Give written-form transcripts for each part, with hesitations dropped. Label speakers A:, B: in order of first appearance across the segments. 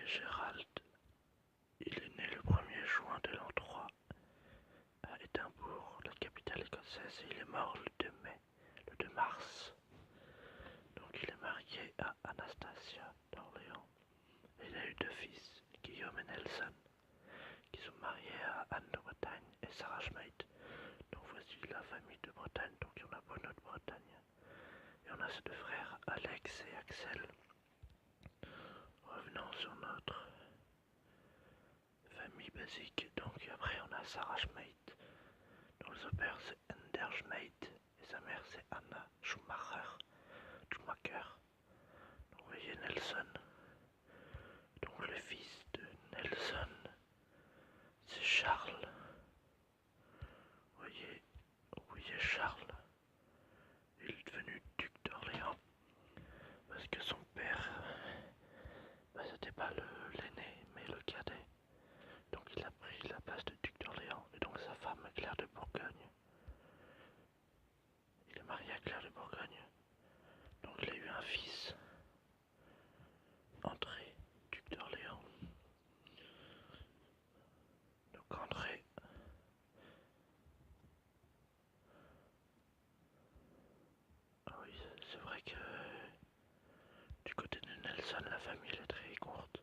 A: Gérald. Il est né le 1er juin de l'an 3 à Édimbourg, la capitale écossaise, et il est mort le 2 mai, le 2 mars. Donc il est marié à Anastasia d'Orléans. Il a eu 2 fils, Guillaume et Nelson, qui sont mariés à Anne de Bretagne et Sarah Schmeid. Donc voici la famille de Bretagne, donc il y en a Bruno de Bretagne. Et on a ses 2 frères, Alex et Axel. Revenons sur notre famille basique. Donc après on a Sarah Schmeid, dont son père c'est Ender Schmeid et sa mère c'est Anna Schumacher. Donc vous voyez Nelson. Donc le fils de Nelson c'est Charles. Vous voyez Charles. Il est devenu duc d'Orléans parce que son père, c'était pas l'aîné mais le cadet. Donc il a pris la place de duc d'Orléans et donc sa femme Claire de Bourgogne. Il est marié à Claire de Bourgogne. Donc il a eu un fils, André, duc d'Orléans. Donc André, ah oui, c'est vrai que du côté de Nelson, la famille est très courte.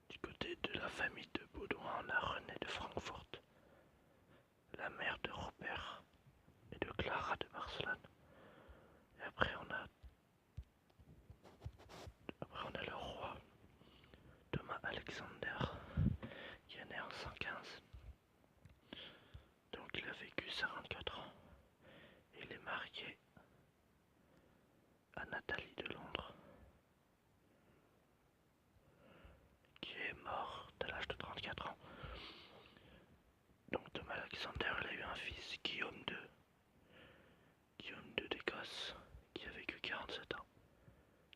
A: Du côté de la famille de Baudouin, on a René de Francfort, la mère de Robert et de Clara de Barcelone. Et après on a le roi Thomas Alexander qui est né en 115. Donc il a vécu 54 ans. Et il est marié à Nathalie de Londres, qui est morte à l'âge de 34 ans. Donc Thomas Alexander, il a eu un fils, Guillaume II d'Écosse, qui a vécu 47 ans,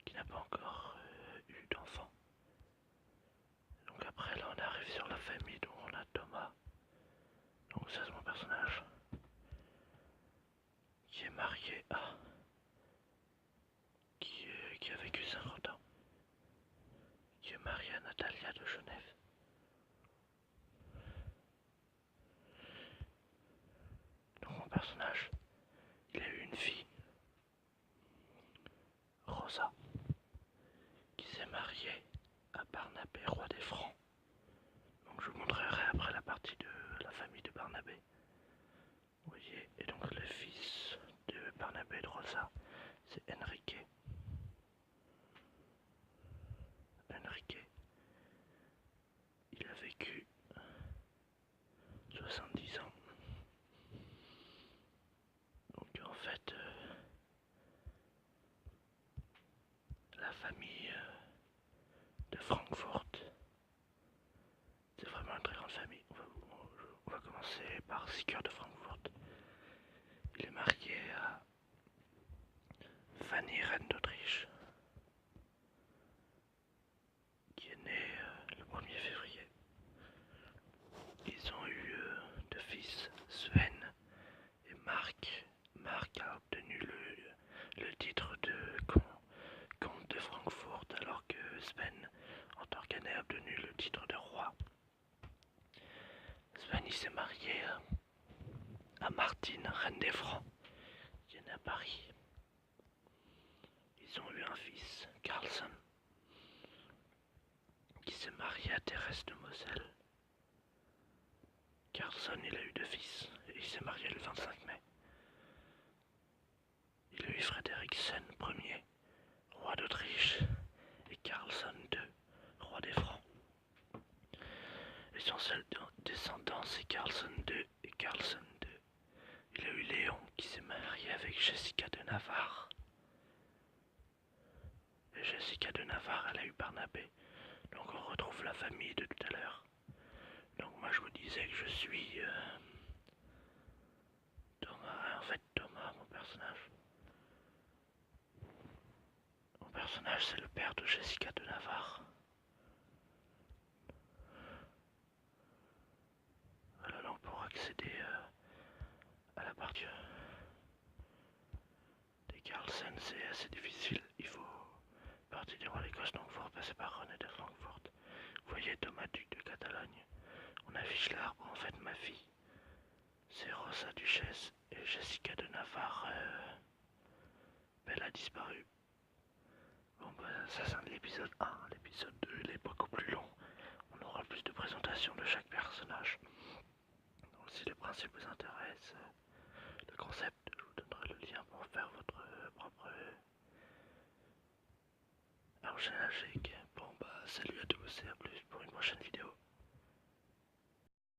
A: qui n'a pas encore eu d'enfant. Donc après là on arrive sur la famille, dont on a Thomas, donc ça c'est mon personnage, qui est marié à, qui a vécu 50 ans, qui est marié à Natalia de Genève. Donc mon personnage, il a eu une fille, Rosa, qui s'est mariée à Barnabé, roi des Francs. Donc je vous montrerai après la partie de la famille de Barnabé. Vous voyez, et donc le fils de Barnabé et de Rosa, c'est Enrique. Il a vécu 70 ans. Donc en fait, la famille de Francfort, c'est vraiment une très grande famille. On va commencer par Sigurd de Francfort. Il est marié à Fanny, reine d'Autriche, qui est née le 1er février. Ils ont eu 2 fils, Sven et Marc. Marc a obtenu le titre de comte de Francfort, alors que Sven, en tant qu'aîné, a obtenu le titre de roi. Sven il s'est marié à Martine, reine des Francs, qui est née à Paris. Ils ont eu un fils, Carlson, qui s'est marié à Thérèse de Moselle. Carlson, il a eu 2 fils, et il s'est marié le 25 mai. Il a eu Frédériksen Ier, roi d'Autriche, et Carlson II, roi des Francs. Et son seul descendant, c'est Carlson II et Carlson II. Il a eu Léon, qui s'est marié avec Jessica de Navarre. Et Jessica de Navarre, elle a eu Barnabé. Donc on retrouve la famille de tout à l'heure. Donc moi je vous disais que je suis Thomas. En fait Thomas, mon personnage. Mon personnage c'est le père de Jessica de Navarre. Voilà, donc pour accéder à la partie des Carlsen, c'est assez difficile. Il faut partie du roi d'Écosse, donc vous repassez par René de Francfort. Vous voyez Thomas Duc de Catalogne. On affiche l'arbre, en fait ma fille. C'est Rosa Duchesse et Jessica de Navarre. Elle a disparu. Bon bah ça c'est l'épisode 1. L'épisode 2 il est beaucoup plus long. On aura plus de présentation de chaque personnage. Donc si le principe vous intéresse, le concept, je vous donnerai le lien pour faire votre propre arbre généalogique. Bon bah salut à tous et à plus pour une prochaine vidéo.